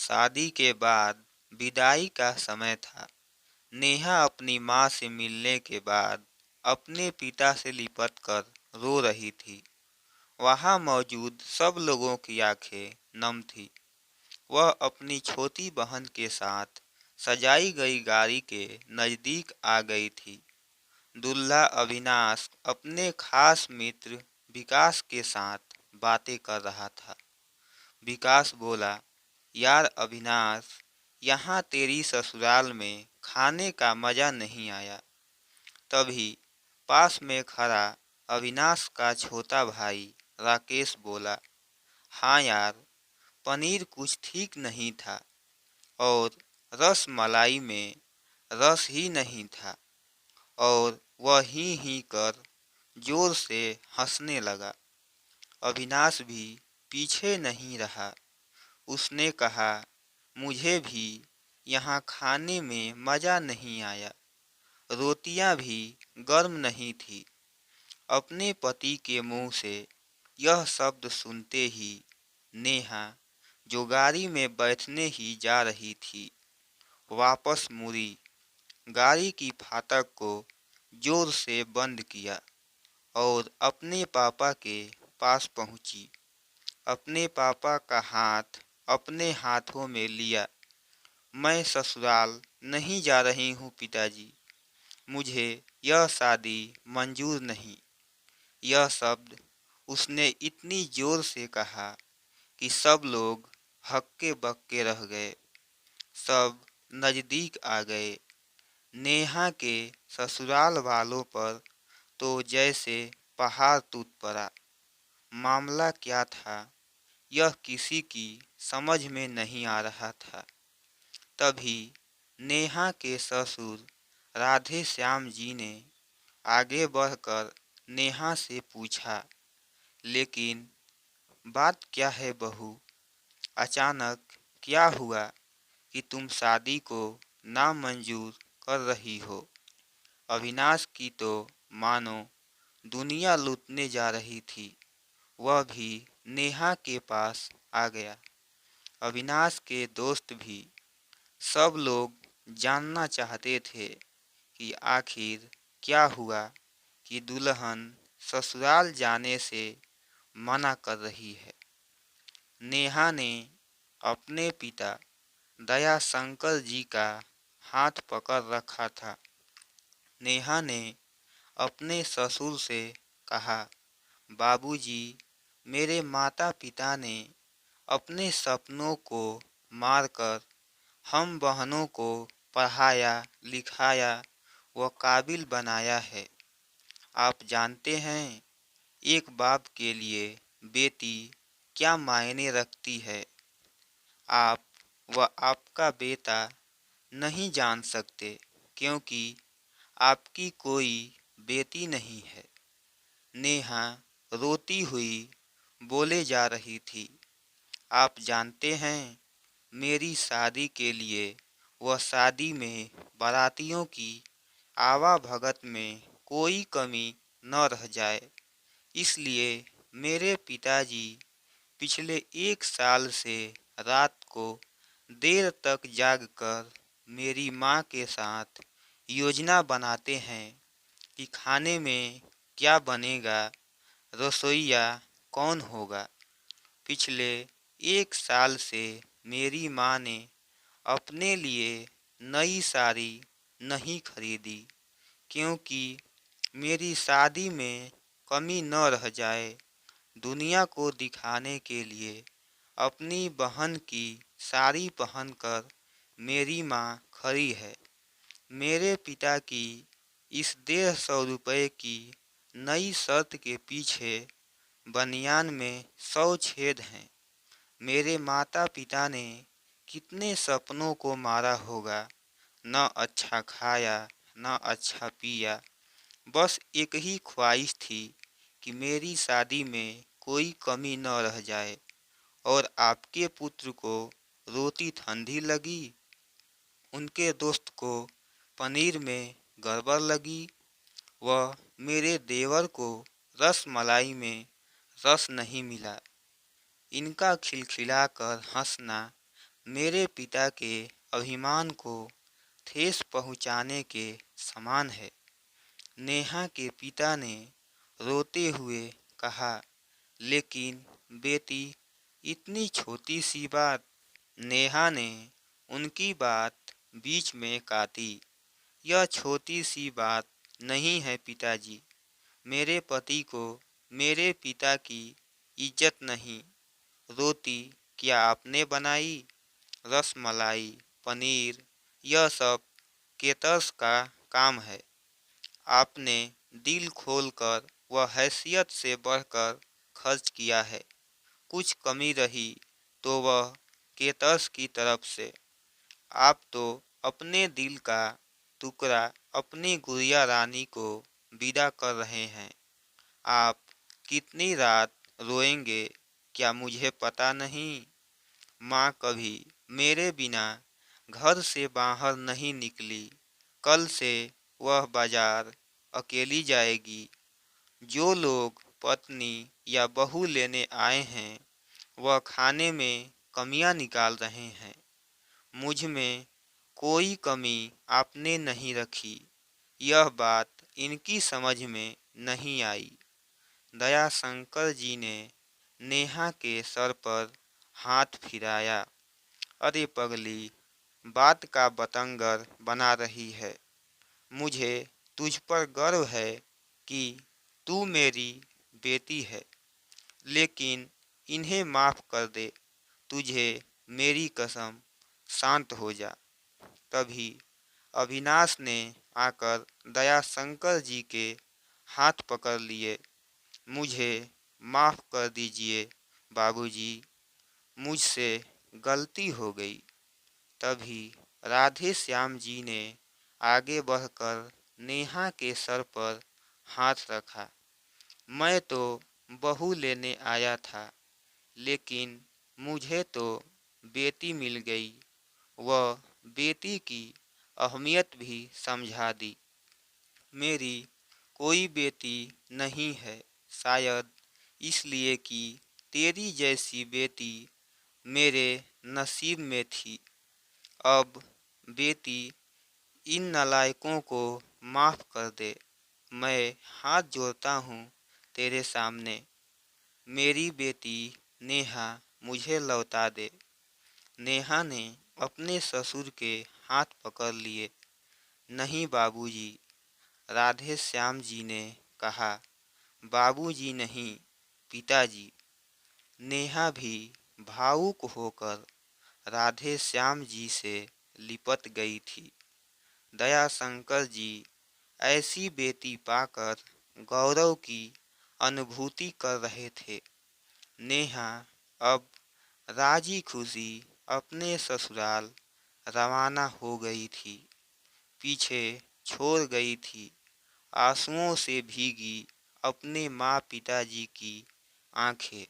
शादी के बाद विदाई का समय था। नेहा अपनी माँ से मिलने के बाद अपने पिता से लिपट कर रो रही थी। वहाँ मौजूद सब लोगों की आंखें नम थी। वह अपनी छोटी बहन के साथ सजाई गई गाड़ी के नजदीक आ गई थी। दूल्हा अविनाश अपने खास मित्र विकास के साथ बातें कर रहा था। विकास बोला, यार अविनाश, यहाँ तेरी ससुराल में खाने का मज़ा नहीं आया। तभी पास में खड़ा अविनाश का छोटा भाई राकेश बोला, हाँ यार, पनीर कुछ ठीक नहीं था और रस मलाई में रस ही नहीं था। और वह ही कर जोर से हंसने लगा। अविनाश भी पीछे नहीं रहा। उसने कहा, मुझे भी यहाँ खाने में मज़ा नहीं आया। रोटियां भी गर्म नहीं थी। अपने पति के मुंह से यह शब्द सुनते ही नेहा, जो गाड़ी में बैठने ही जा रही थी, वापस मुड़ी। गाड़ी की फाटक को जोर से बंद किया और अपने पापा के पास पहुंची। अपने पापा का हाथ अपने हाथों में लिया। मैं ससुराल नहीं जा रही हूँ पिताजी। मुझे यह शादी मंजूर नहीं। यह शब्द उसने इतनी जोर से कहा कि सब लोग हक्के बक्के रह गए। सब नज़दीक आ गए। नेहा के ससुराल वालों पर तो जैसे पहाड़ टूट पड़ा। मामला क्या था, यह किसी की समझ में नहीं आ रहा था। तभी नेहा के ससुर राधे श्याम जी ने आगे बढ़कर नेहा से पूछा, लेकिन बात क्या है बहू? अचानक क्या हुआ कि तुम शादी को नामंजूर कर रही हो? अविनाश की तो मानो दुनिया लूटने जा रही थी। वह भी नेहा के पास आ गया। अविनाश के दोस्त भी, सब लोग जानना चाहते थे कि आखिर क्या हुआ कि दुल्हन ससुराल जाने से मना कर रही है। नेहा ने अपने पिता दयाशंकर जी का हाथ पकड़ रखा था। नेहा ने अपने ससुर से कहा, बाबूजी, मेरे माता पिता ने अपने सपनों को मारकर हम बहनों को पढ़ाया लिखाया व काबिल बनाया है। आप जानते हैं, एक बाप के लिए बेटी क्या मायने रखती है। आप व आपका बेटा नहीं जान सकते, क्योंकि आपकी कोई बेटी नहीं है। नेहा रोती हुई बोले जा रही थी, आप जानते हैं, मेरी शादी के लिए व शादी में बारातियों की आवाभगत में कोई कमी न रह जाए, इसलिए मेरे पिताजी पिछले 1 साल से रात को देर तक जागकर मेरी माँ के साथ योजना बनाते हैं कि खाने में क्या बनेगा, रसोइया कौन होगा। पिछले 1 साल से मेरी माँ ने अपने लिए नई साड़ी नहीं खरीदी, क्योंकि मेरी शादी में कमी न रह जाए। दुनिया को दिखाने के लिए अपनी बहन की साड़ी पहनकर मेरी माँ खड़ी है। मेरे पिता की इस 150 रुपये की नई शर्ट के पीछे बनियान में 100 छेद हैं। मेरे माता पिता ने कितने सपनों को मारा होगा। न अच्छा खाया, न अच्छा पिया। बस एक ही ख्वाहिश थी कि मेरी शादी में कोई कमी न रह जाए। और आपके पुत्र को रोटी ठंडी लगी, उनके दोस्त को पनीर में गड़बड़ लगी, व मेरे देवर को रस मलाई में रस नहीं मिला। इनका खिलखिलाकर हंसना मेरे पिता के अभिमान को ठेस पहुंचाने के समान है। नेहा के पिता ने रोते हुए कहा, लेकिन बेटी, इतनी छोटी सी बात। नेहा ने उनकी बात बीच में काटी। यह छोटी सी बात नहीं है पिताजी। मेरे पति को मेरे पिता की इज्जत नहीं। रोटी क्या आपने बनाई? रसमलाई, पनीर, यह सब केटर्स का काम है। आपने दिल खोलकर व हैसियत से बढ़कर खर्च किया है। कुछ कमी रही तो वह केटर्स की तरफ से। आप तो अपने दिल का टुकड़ा अपनी गुड़िया रानी को विदा कर रहे हैं। आप कितनी रात रोएंगे क्या मुझे पता नहीं? माँ कभी मेरे बिना घर से बाहर नहीं निकली। कल से वह बाजार अकेली जाएगी। जो लोग पत्नी या बहू लेने आए हैं वह खाने में कमियां निकाल रहे हैं। मुझ में कोई कमी आपने नहीं रखी। यह बात इनकी समझ में नहीं आई। दयाशंकर जी ने नेहा के सर पर हाथ फिराया। अरे पगली, बात का बतंगर बना रही है। मुझे तुझ पर गर्व है कि तू मेरी बेटी है, लेकिन इन्हें माफ कर दे। तुझे मेरी कसम, शांत हो जा। तभी अविनाश ने आकर दयाशंकर जी के हाथ पकड़ लिए। मुझे माफ कर दीजिए बाबूजी, मुझसे गलती हो गई। तभी राधे श्याम जी ने आगे बढ़कर नेहा के सर पर हाथ रखा। मैं तो बहू लेने आया था, लेकिन मुझे तो बेटी मिल गई। वह बेटी की अहमियत भी समझा दी। मेरी कोई बेटी नहीं है, शायद इसलिए कि तेरी जैसी बेटी मेरे नसीब में थी। अब बेटी, इन नालायकों को माफ कर दे। मैं हाथ जोड़ता हूँ तेरे सामने। मेरी बेटी नेहा मुझे लौटा दे। नेहा ने अपने ससुर के हाथ पकड़ लिए। नहीं बाबूजी, राधे श्याम जी ने कहा। बाबूजी नहीं, पिताजी। नेहा भी भावुक होकर राधे श्याम जी से लिपट गई थी। दयाशंकर जी ऐसी बेटी पाकर गौरव की अनुभूति कर रहे थे। नेहा अब राजी खुशी अपने ससुराल रवाना हो गई थी। पीछे छोड़ गई थी आंसुओं से भीगी अपने माँ पिताजी की आंखें।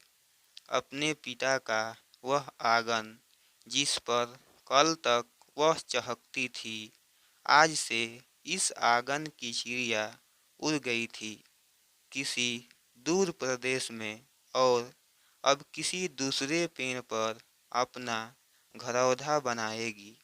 अपने पिता का वह आंगन जिस पर कल तक वह चहकती थी, आज से इस आंगन की चिड़िया उड़ गई थी किसी दूर प्रदेश में, और अब किसी दूसरे पेड़ पर अपना घरौंधा बनाएगी।